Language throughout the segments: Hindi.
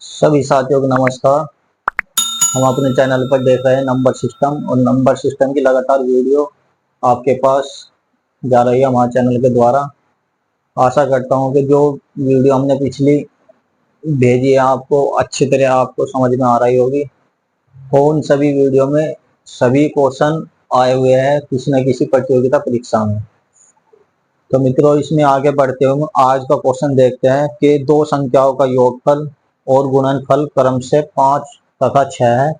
सभी साथियों को नमस्कार। हम अपने चैनल पर देख रहे हैं नंबर सिस्टम, और नंबर सिस्टम की लगातार वीडियो आपके पास जा रही है हमारे चैनल के द्वारा। आशा करता हूं कि जो वीडियो हमने पिछली भेजी है आपको अच्छी तरह आपको समझ में आ रही होगी। और उन सभी वीडियो में सभी क्वेश्चन आए हुए हैं किसी न किसी प्रतियोगिता परीक्षा में। तो मित्रों, इसमें आगे बढ़ते हुए आज का क्वेश्चन देखते हैं कि दो संख्याओं का योगफल और गुणनफल क्रम से 5 तथा 6 है।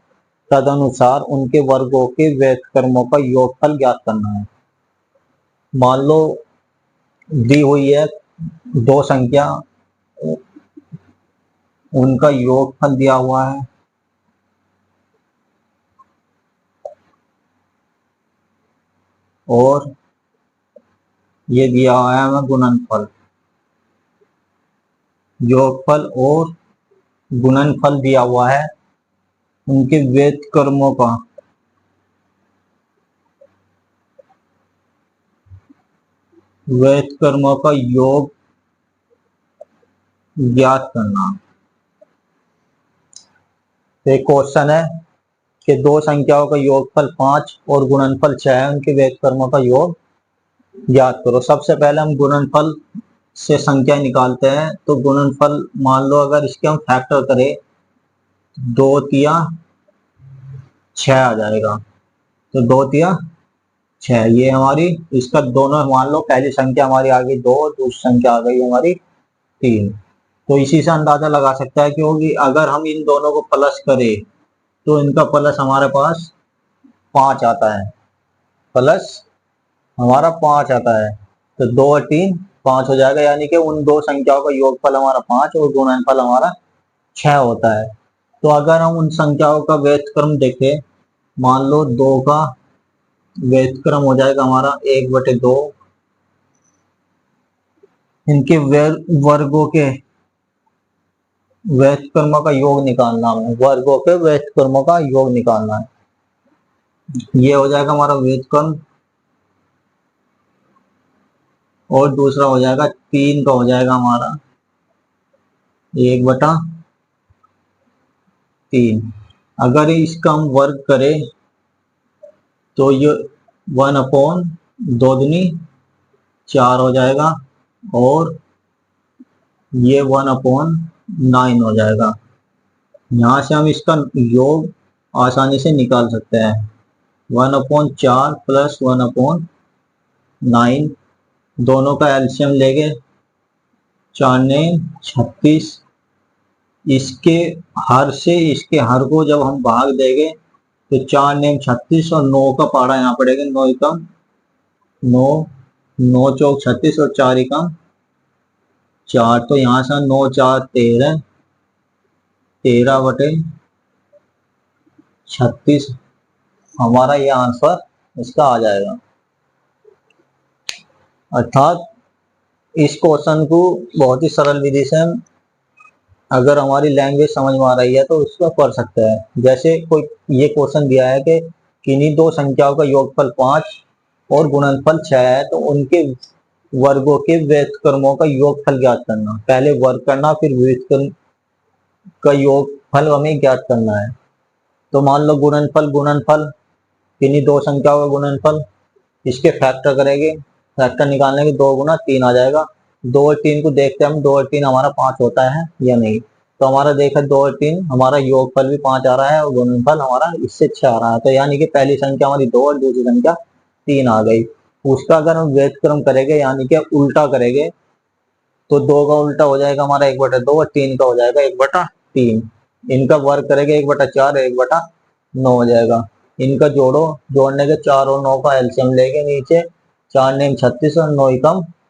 तदनुसार उनके वर्गों के व्युत्क्रमों का योगफल ज्ञात करना है। मान लो दी हुई है दो संख्या, उनका योगफल दिया हुआ है और ये दिया हुआ है हमें गुणनफल। योगफल और गुणनफल दिया हुआ है, उनके व्युत्क्रमों का योग ज्ञात करना। तो एक क्वेश्चन है कि दो संख्याओं का योगफल 5 और गुणनफल 6 है, उनके व्युत्क्रमों का योग ज्ञात करो। सबसे पहले हम गुणनफल से संख्या निकालते हैं। तो गुणनफल मान लो अगर इसके हम फैक्टर करें, 2 तिया 6 आ जाएगा। तो 2 तिया 6 ये हमारी, इसका दोनों मान लो पहली संख्या हमारी आ गई 2, दूसरी संख्या आ गई हमारी 3। तो इसी से अंदाजा लगा सकता है क्योंकि अगर हम इन दोनों को प्लस करें तो इनका प्लस हमारे पास 5 आता है। प्लस हमारा 5 आता है। तो 2 और 3 5 हो जाएगा, यानी कि उन दो संख्याओं का योगफल हमारा 5 और गुणनफल हमारा 6 होता है। तो अगर हम उन संख्याओं का व्युत्क्रम देखें, मान लो 2 का व्युत्क्रम हो जाएगा हमारा 1/2। इनके वर्गों के व्युत्क्रमों का योग निकालना है। वर्गों के व्युत्क्रमों का योग निकालना है। ये हो जाएगा हमारा व्युत्क्रम, और दूसरा हो जाएगा 3 का हो जाएगा हमारा 1/3। अगर इसका हम वर्ग करें तो ये 1/2 हो जाएगा, और ये 1/9 हो जाएगा। यहां से हम इसका योग आसानी से निकाल सकते हैं। 1/4 प्लस 1/9, दोनों का एलसीएम लेंगे, 4×9 = 36। इसके हर से इसके हर को जब हम भाग देंगे तो 4×9 = 36, और 9 का पहाड़ा यहाँ पड़ेगा। 9 9 9 × 4 = 36, और 4 तो यहाँ से 9×4 = 13, 13/36 हमारा ये आंसर इसका आ जाएगा। अर्थात इस क्वेश्चन को बहुत ही सरल विधि से हम, अगर हमारी लैंग्वेज समझ में आ रही है तो इसको कर सकते हैं। जैसे कोई ये क्वेश्चन दिया है कि किन्हीं दो संख्याओं का योगफल 5 और गुणनफल 6 है, तो उनके वर्गों के व्युत्क्रमों का योगफल ज्ञात करना। पहले वर्ग करना, फिर व्युत्क्रम का योगफल हमें ज्ञात करना है। तो मान लो गुणनफल किन्हीं दो संख्याओं का गुणनफल, इसके फैक्टर करेंगे। फैक्टर निकालने के 2 × 3 आ जाएगा। 2 और 3 को देखते हैं हम, 2 और 3 हमारा 5 होता है या नहीं। तो हमारा देखा 2 और 3 हमारा योगफल भी 5 आ रहा है और गुणनफल हमारा इससे 6 आ रहा है। तो यानी कि पहली संख्या हमारी 2 और दूसरी संख्या 3 आ गई। उसका अगर हम व्युत्क्रम करेंगे यानी कि उल्टा करेंगे, तो 2 का उल्टा हो जाएगा हमारा 1/2, और 3 का हो जाएगा 1/3। इनका वर्ग करेंगे 1/4 1/9 हो जाएगा। इनका जोड़ो, जोड़ने के 4 और 9 का एलसीएम लेके नीचे 4×9 = 36, और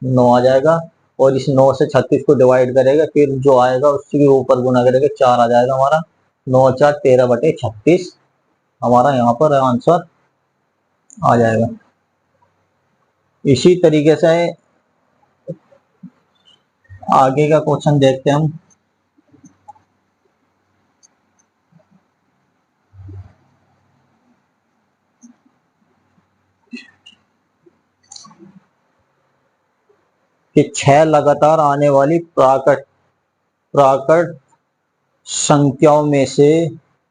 9 आ जाएगा। और इस 9 से 36 को डिवाइड करेगा, फिर जो आएगा उसके ऊपर गुना करेंगे, 4 आ जाएगा हमारा। 9×4 = 13/36 हमारा यहाँ पर आंसर आ जाएगा। इसी तरीके से आगे का क्वेश्चन देखते हैं हम। कि 6 लगातार आने वाली प्राकट संख्याओं में से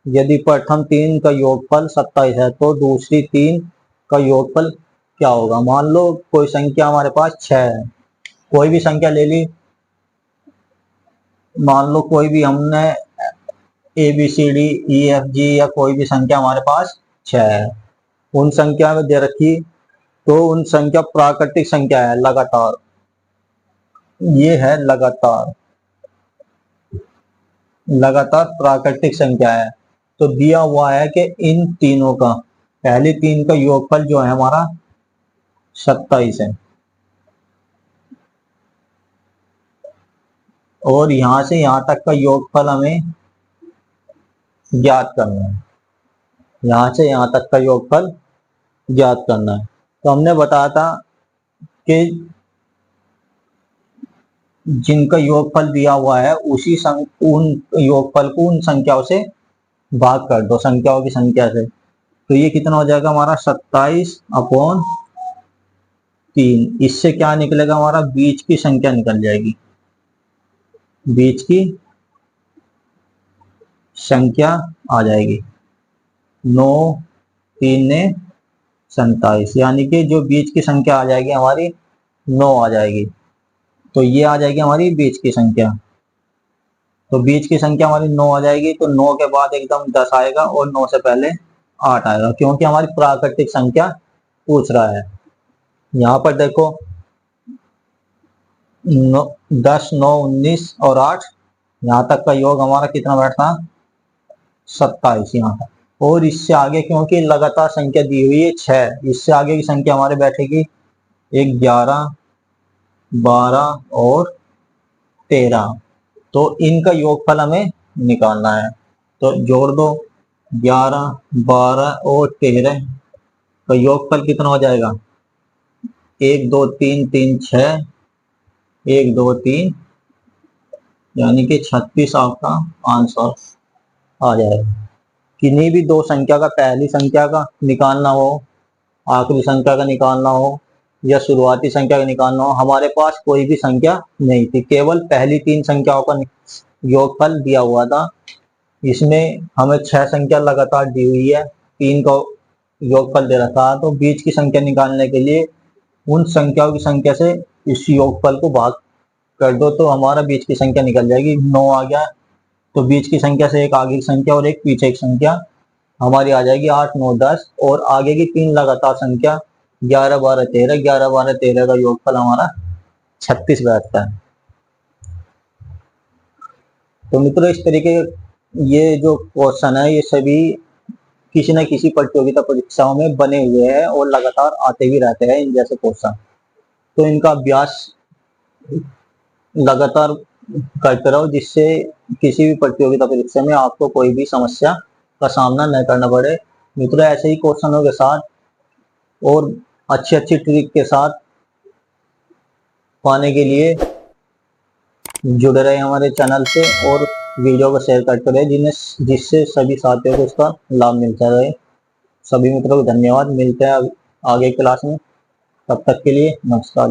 यदि प्रथम 3 का योगफल 27 है तो दूसरी 3 का योगफल क्या होगा। मान लो कोई संख्या हमारे पास 6 है, कोई भी संख्या ले ली, मान लो कोई भी हमने ABCDEFG या कोई भी संख्या हमारे पास 6 है, उन संख्या में दे रखी, तो उन संख्या प्राकृतिक संख्या है लगातार, ये है लगातार, लगातार प्राकृतिक संख्या है। तो दिया हुआ है कि इन तीनों का, पहली 3 का योगफल जो है हमारा 27 है, और यहां से यहां तक का योगफल हमें ज्ञात करना है, यहां से यहां तक का योगफल ज्ञात करना है। तो हमने बताया था कि जिनका योगफल दिया हुआ है उन योगफल को उन संख्याओं से भाग कर दो, संख्याओं की संख्या से। तो ये कितना हो जाएगा हमारा 27/3। इससे क्या निकलेगा, हमारा बीच की संख्या निकल जाएगी, बीच की संख्या आ जाएगी 9 3 ने 27, यानी कि जो बीच की संख्या आ जाएगी हमारी 9 आ जाएगी। तो ये आ जाएगी हमारी बीच की संख्या, तो बीच की संख्या हमारी 9 आ जाएगी। तो 9 के बाद एकदम 10 आएगा और 9 से पहले 8 आएगा, क्योंकि हमारी प्राकृतिक संख्या पूछ रहा है। यहाँ पर देखो 10 9 19 और 8, यहाँ तक का योग हमारा कितना बैठता, 27 यहाँ तक। और इससे आगे क्योंकि लगातार संख्या दी हुई है 6, इससे आगे की संख्या हमारे बैठेगी 11 12 और 13। तो इनका योगफल हमें निकालना है, तो जोड़ दो 11 12 और 13 का योगफल कितना हो जाएगा, 1 2 3 3 6, 1 2 3, यानी कि 36 आपका आंसर आ जाएगा। किन्हीं भी दो संख्या का, पहली संख्या का निकालना हो, आखिरी संख्या का निकालना हो, या शुरुआती संख्या का निकालना हो, हमारे पास कोई भी संख्या नहीं थी, केवल पहली 3 संख्याओं का योगफल दिया हुआ था। इसमें हमें 6 संख्या लगातार दी हुई है, 3 का योगफल दे रखा है। तो बीच की संख्या निकालने के लिए उन संख्याओं की संख्या से इस योगफल को भाग कर दो, तो हमारा बीच की संख्या निकल जाएगी। 9 आ गया, तो बीच की संख्या से एक आगे की संख्या और एक पीछे की संख्या हमारी आ जाएगी 8 9 10, और आगे की 3 लगातार संख्या 11 12 13, 11 12 13 का योगफल हमारा 36 बैठता है। तो मित्रों, इस तरीके ये जो क्वेश्चन है ये सभी किसी न किसी प्रतियोगिता परीक्षाओं में बने हुए हैं और लगातार आते भी रहते हैं इन जैसे क्वेश्चन। तो इनका अभ्यास लगातार करते रहो, जिससे किसी भी प्रतियोगिता परीक्षा में आपको कोई भी समस्या का सामना न करना पड़े। मित्रों, ऐसे ही क्वेश्चनों के साथ और अच्छी अच्छी ट्रिक के साथ पाने के लिए जुड़े रहे हमारे चैनल से, और वीडियो को शेयर करते रहे जिससे सभी साथियों को इसका लाभ मिलता रहे। सभी मित्रों को धन्यवाद, मिलते हैं आगे क्लास में, तब तक के लिए नमस्कार।